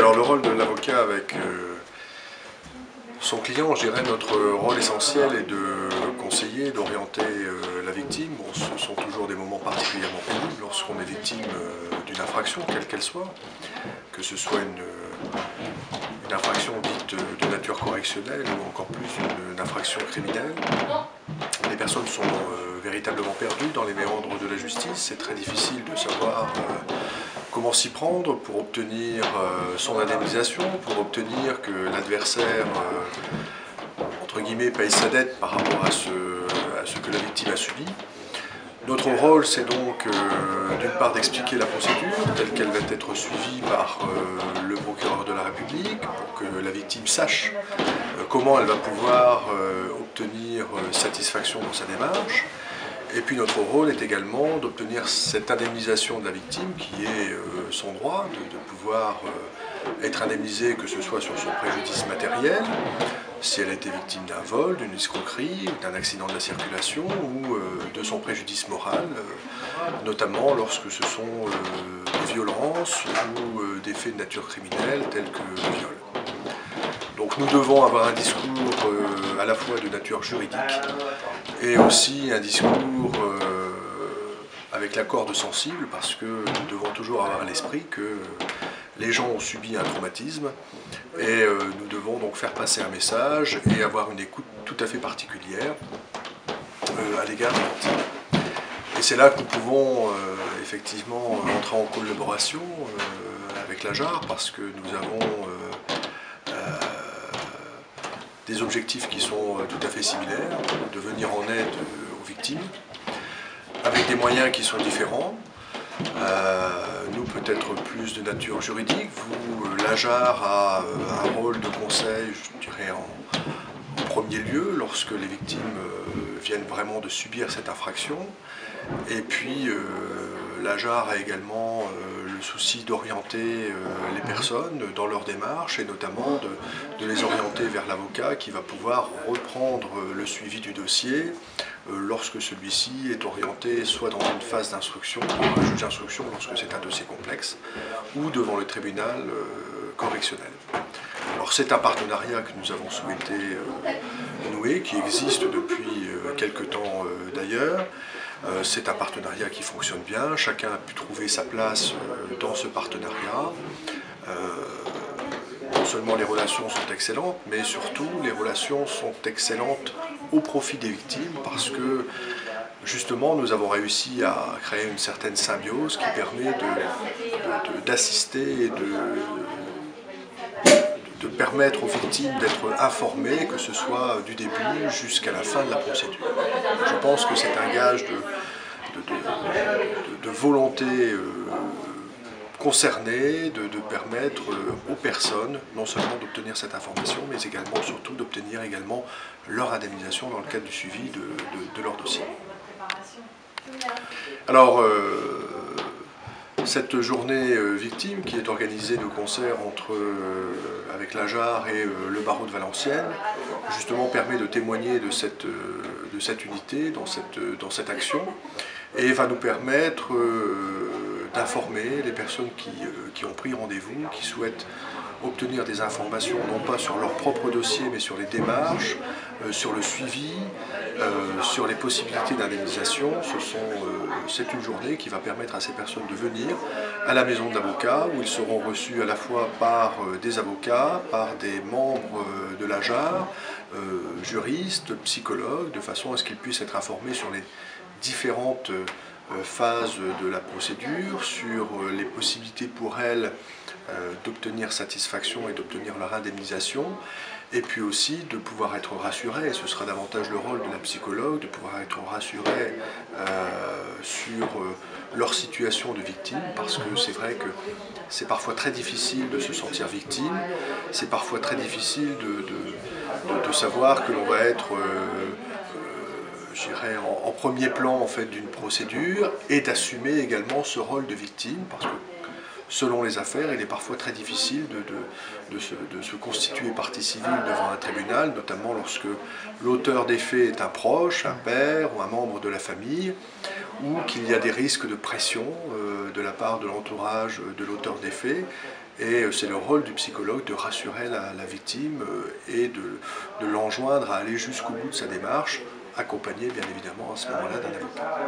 alors le rôle de l'avocat avec son client, je dirais notre rôle essentiel est de conseiller, d'orienter la victime. Bon, ce sont toujours des moments particulièrement pénibles lorsqu'on est victime d'une infraction, quelle qu'elle soit, que ce soit une infraction dite de nature correctionnelle ou encore plus une infraction criminelle. Les personnes sont véritablement perdues dans les méandres de la justice. C'est très difficile de savoir comment s'y prendre pour obtenir son indemnisation, pour obtenir que l'adversaire, entre guillemets, paye sa dette par rapport à ce que la victime a subi. Notre rôle, c'est donc d'une part d'expliquer la procédure telle qu'elle va être suivie par le procureur de la République pour que la victime sache comment elle va pouvoir obtenir satisfaction dans sa démarche. Et puis notre rôle est également d'obtenir cette indemnisation de la victime qui est son droit de pouvoir être indemnisée, que ce soit sur son préjudice matériel, si elle a été victime d'un vol, d'une escroquerie, d'un accident de la circulation ou de son préjudice moral, notamment lorsque ce sont des violences ou des faits de nature criminelle tels que le viol. Donc nous devons avoir un discours à la fois de nature juridique et aussi un discours avec la corde sensible, parce que nous devons toujours avoir à l'esprit que les gens ont subi un traumatisme et nous devons donc faire passer un message et avoir une écoute tout à fait particulière à l'égard des victimes. Et c'est là que nous pouvons effectivement entrer en collaboration avec la JAR, parce que nous avons des objectifs qui sont tout à fait similaires, de venir en aide aux victimes, avec des moyens qui sont différents. Nous peut-être plus de nature juridique, vous, la JAR a un rôle de conseil, je dirais en premier lieu, lorsque les victimes viennent vraiment de subir cette infraction. Et puis la JAR a également le souci d'orienter les personnes dans leur démarche et notamment de les orienter vers l'avocat qui va pouvoir reprendre le suivi du dossier lorsque celui-ci est orienté soit dans une phase d'instruction, devant un juge d'instruction lorsque c'est un dossier complexe, ou devant le tribunal correctionnel. Alors c'est un partenariat que nous avons souhaité nouer, qui existe depuis quelque temps d'ailleurs. C'est un partenariat qui fonctionne bien, chacun a pu trouver sa place dans ce partenariat. Non seulement les relations sont excellentes, mais surtout les relations sont excellentes au profit des victimes, parce que justement nous avons réussi à créer une certaine symbiose qui permet d'assister et de permettre aux victimes d'être informées, que ce soit du début jusqu'à la fin de la procédure. Je pense que c'est un gage de volonté concernée, de permettre aux personnes non seulement d'obtenir cette information, mais également, surtout, d'obtenir également leur indemnisation dans le cadre du suivi de leur dossier. Alors, cette journée victime qui est organisée de concert avec la JAR et le barreau de Valenciennes, justement permet de témoigner de cette unité dans cette action, et va nous permettre d'informer les personnes qui ont pris rendez-vous, qui souhaitent obtenir des informations non pas sur leur propre dossier mais sur les démarches, sur le suivi, sur les possibilités d'indemnisation. C'est une journée qui va permettre à ces personnes de venir à la maison de l'avocat, où ils seront reçus à la fois par des avocats, par des membres de la JAR, juristes, psychologues, de façon à ce qu'ils puissent être informés sur les différentes phases de la procédure, sur les possibilités pour elles d'obtenir satisfaction et d'obtenir leur indemnisation, et puis aussi de pouvoir être rassurés, et ce sera davantage le rôle de la psychologue, de pouvoir être rassurés sur leur situation de victime, parce que c'est vrai que c'est parfois très difficile de se sentir victime, c'est parfois très difficile de savoir que l'on va être je dirais, en premier plan en fait, d'une procédure, et d'assumer également ce rôle de victime, parce que selon les affaires, il est parfois très difficile de se constituer partie civile devant un tribunal, notamment lorsque l'auteur des faits est un proche, un père ou un membre de la famille, ou qu'il y a des risques de pression de la part de l'entourage de l'auteur des faits. Et c'est le rôle du psychologue de rassurer la victime et de l'enjoindre à aller jusqu'au bout de sa démarche, accompagné bien évidemment à ce moment-là d'un avocat.